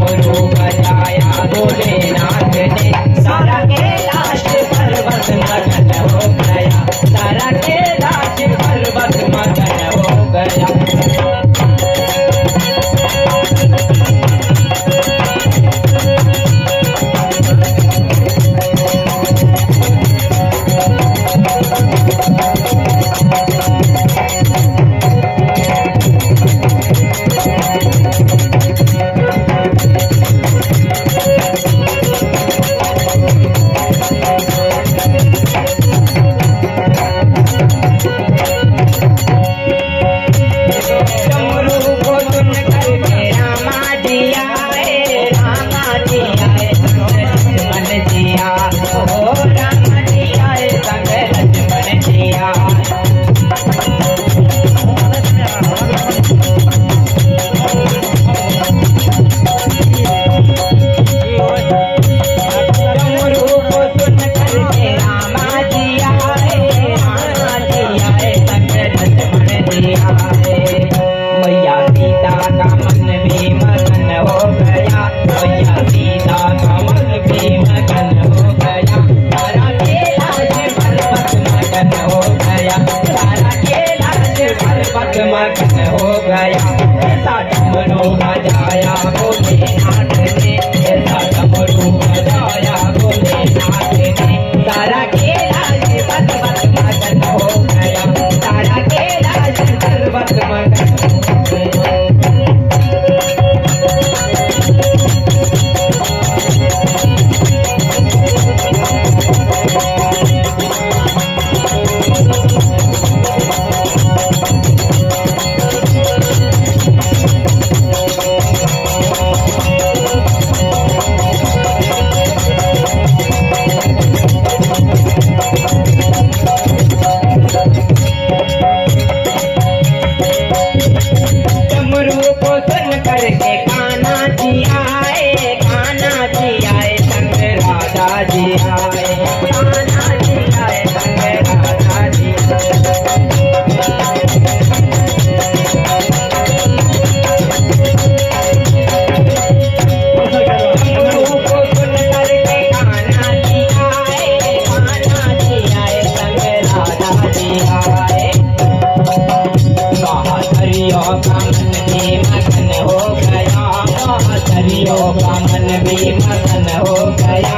डमरू बजाया भोलेनाथ ने, सारा कैलाश पर्वत मगन हो गया, सारा कैलाश पर्वत मगन हो गया। मगन हो गया, ऐसा डमरू बजाया भोलेनाथ ने, ऐसा डमरू बजाया भोलेनाथ ने, सारा कैलाश पर्वत मगन हो गया, सारा कैलाश पर्वत मगन हो गया। करके कान्हा जी आए, कान्हा जी आए संग राधा जी आए, कान्हा जी आए संग राधा जी। डमरू को सुन करके कान्हा जी आए, कान्हा जी आए संग राधा जी आए, दरिया का मन भी मगन हो गया, दरिया का मन भी मगन हो गया,